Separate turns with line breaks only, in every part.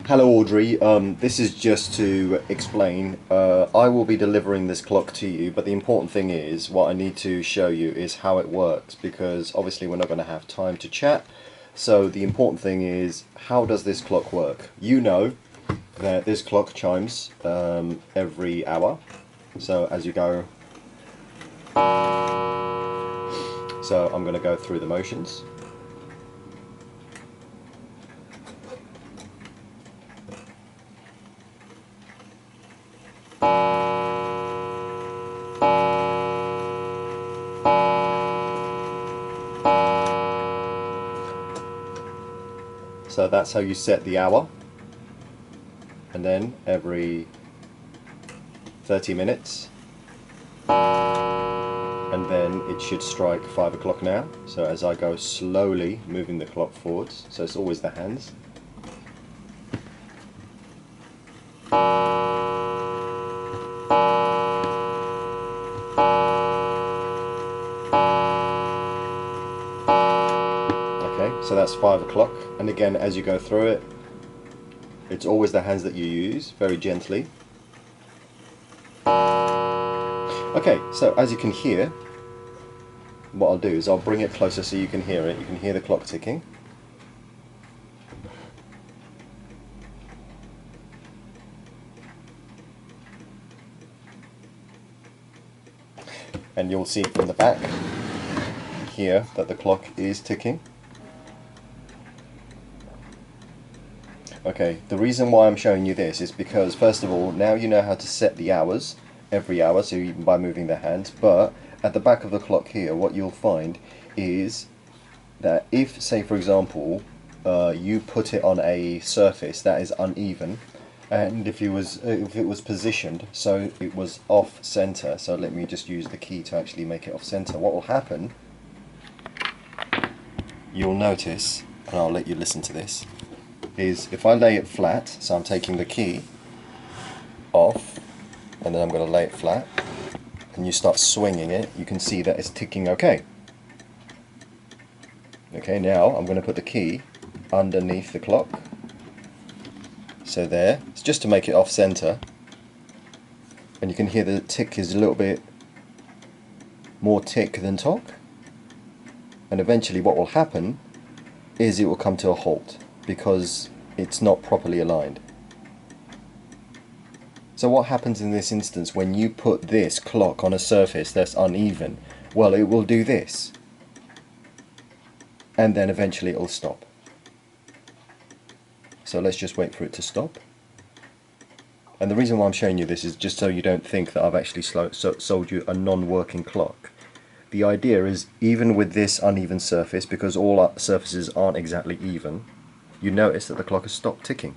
Hello Audrey, this is just to explain, I will be delivering this clock to you, but the important thing is, what I need to show you is how it works, because obviously we're not going to have time to chat, so the important thing is, how does this clock work? You know that this clock chimes every hour, so as you go, so I'm going to go through the motions. So that's how you set the hour, and then every 30 minutes, and then it should strike 5 o'clock now. So as I go slowly moving the clock forwards, so it's always the hands. Okay, so that's 5 o'clock, and again as you go through it, it's always the hands that you use, very gently. Okay, so as you can hear, what I'll do is I'll bring it closer so you can hear it. You can hear the clock ticking. And you'll see from the back here that the clock is ticking. Okay, the reason why I'm showing you this is because, first of all, now you know how to set the hours every hour, so even by moving the hands, but at the back of the clock here, what you'll find is that if, say for example, you put it on a surface that is uneven, and if it was positioned so it was off center, so let me just use the key to actually make it off center, what will happen, you'll notice, and I'll let you listen to this, is if I lay it flat, so I'm taking the key off and then I'm going to lay it flat, and you start swinging it, you can see that it's ticking okay. Okay, now I'm going to put the key underneath the clock, so there, it's just to make it off center, and you can hear the tick is a little bit more tick than tock, and eventually what will happen is it will come to a halt because it's not properly aligned. So what happens in this instance when you put this clock on a surface that's uneven? Well, it will do this, and then eventually it will stop. So let's just wait for it to stop. And the reason why I'm showing you this is just so you don't think that I've actually sold you a non-working clock. The idea is, even with this uneven surface, because all our surfaces aren't exactly even, you notice that the clock has stopped ticking.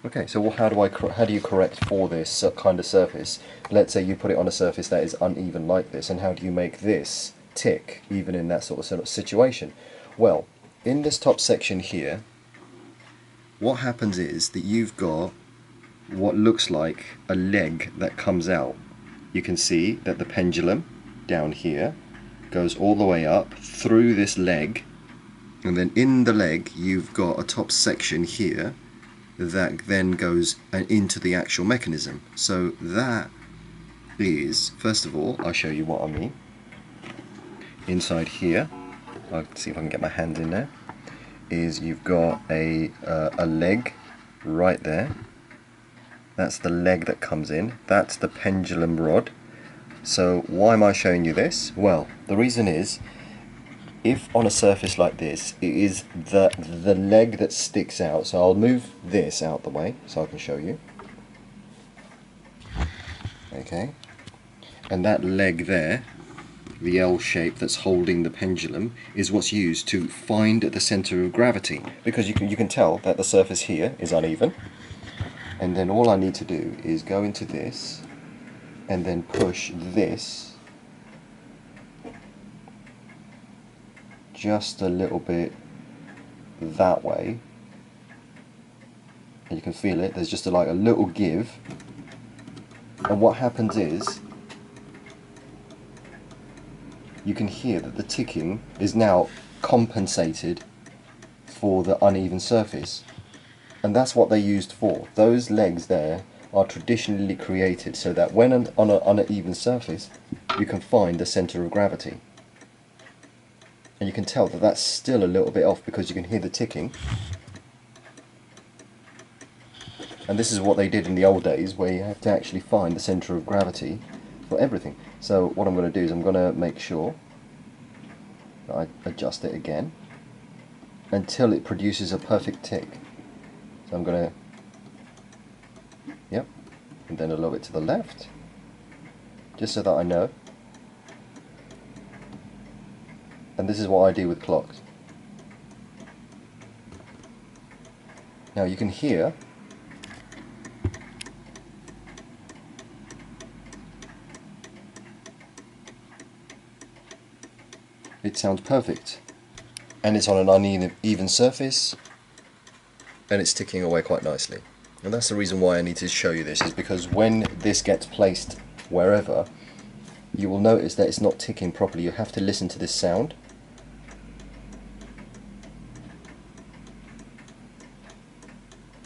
Okay, so how do you correct for this kind of surface? Let's say you put it on a surface that is uneven like this, and how do you make this tick even in that sort of situation? Well, in this top section here, what happens is that you've got what looks like a leg that comes out. You can see that the pendulum down here goes all the way up through this leg, and then in the leg you've got a top section here that then goes into the actual mechanism. So that is, first of all, I'll show you what I mean. Inside here, I'll see if I can get my hand in there, is you've got a leg right there. That's the leg that comes in. That's the pendulum rod. So why am I showing you this? Well, the reason is, if on a surface like this, it is the leg that sticks out. So I'll move this out the way so I can show you. Okay, and that leg there, the L shape that's holding the pendulum, is what's used to find the center of gravity, because you can tell that the surface here is uneven, and then all I need to do is go into this and then push this just a little bit that way, and you can feel it, there's just like a little give, and what happens is you can hear that the ticking is now compensated for the uneven surface. And that's what they're used for. Those legs there are traditionally created so that when on an even surface, you can find the center of gravity. And you can tell that that's still a little bit off because you can hear the ticking. And this is what they did in the old days, where you have to actually find the center of gravity for everything. So what I'm going to do is I'm going to make sure that I adjust it again until it produces a perfect tick. So I'm going to, yep, and then a little bit to the left, just so that I know. And this is what I do with clocks. Now you can hear it sounds perfect, and it's on an uneven surface, and it's ticking away quite nicely. And that's the reason why I need to show you this, is because when this gets placed wherever, you will notice that it's not ticking properly. You have to listen to this sound.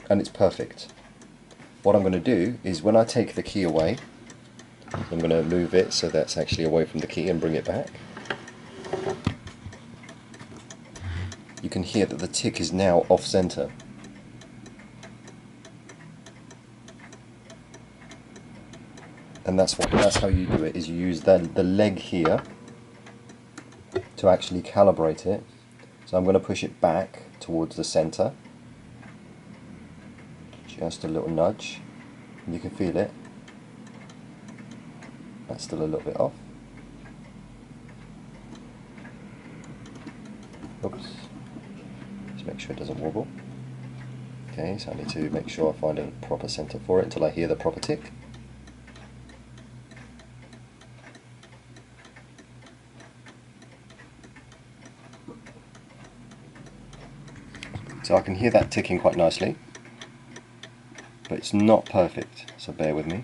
And it's perfect. What I'm going to do is when I take the key away, I'm going to move it so that's actually away from the key and bring it back. You can hear that the tick is now off center. And that's how you do it, is you use the leg here to actually calibrate it. So I'm going to push it back towards the center. Just a little nudge. And you can feel it. That's still a little bit off. Oops. Just make sure it doesn't wobble. Okay, so I need to make sure I find a proper center for it until I hear the proper tick. So I can hear that ticking quite nicely, but it's not perfect, so bear with me.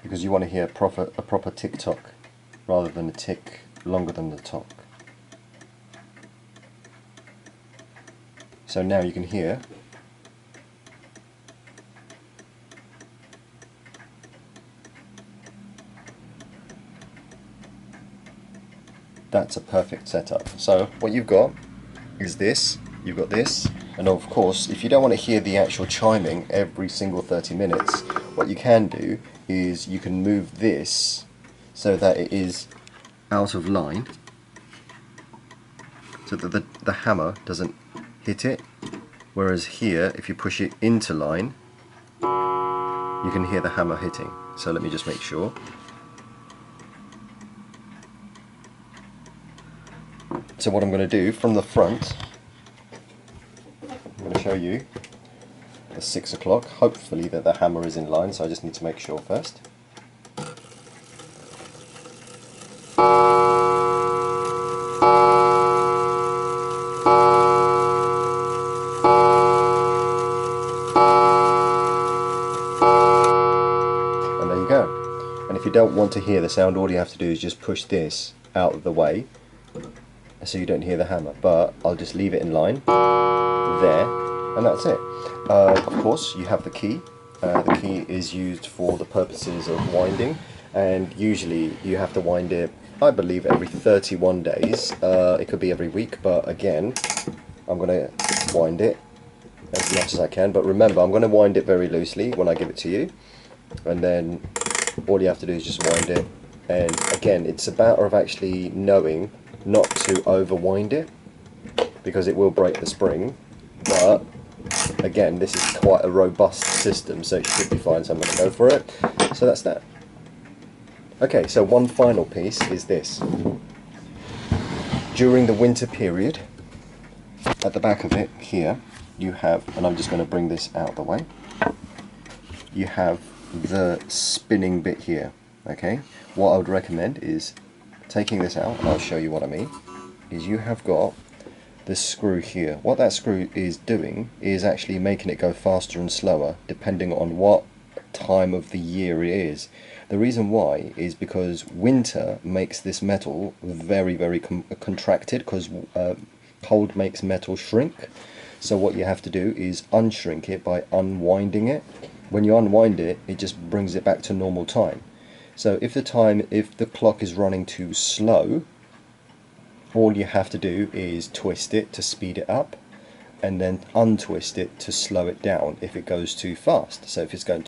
Because you want to hear a proper tick-tock rather than a tick longer than the tock. So now you can hear that's a perfect setup. So what you've got is this, you've got this, and of course if you don't want to hear the actual chiming every single 30 minutes, what you can do is you can move this so that it is out of line, so that the hammer doesn't hit it, whereas here if you push it into line you can hear the hammer hitting. So let me just make sure. So what I'm going to do from the front, I'm going to show you the 6 o'clock, hopefully that the hammer is in line, so I just need to make sure first. And there you go. And if you don't want to hear the sound, all you have to do is just push this out of the way so you don't hear the hammer, but I'll just leave it in line there, and that's it. Of course you have the key. The key is used for the purposes of winding, and usually you have to wind it, I believe, every 31 days. It could be every week, but again I'm going to wind it as much as I can, but remember I'm going to wind it very loosely when I give it to you, and then all you have to do is just wind it. And again, it's a matter of actually knowing not to over wind it, because it will break the spring, but again this is quite a robust system, so it should be fine, so I'm going to go for it. So that's that. Okay, so one final piece is this. During the winter period, at the back of it here you have, and I'm just going to bring this out of the way, you have the spinning bit here. Okay, what I would recommend is taking this out, and I'll show you what I mean, is you have got this screw here. What that screw is doing is actually making it go faster and slower depending on what time of the year it is. The reason why is because winter makes this metal very contracted, because cold makes metal shrink. So what you have to do is unshrink it by unwinding it. When you unwind it, it just brings it back to normal time. So if the clock is running too slow, all you have to do is twist it to speed it up, and then untwist it to slow it down if it goes too fast. So if it's going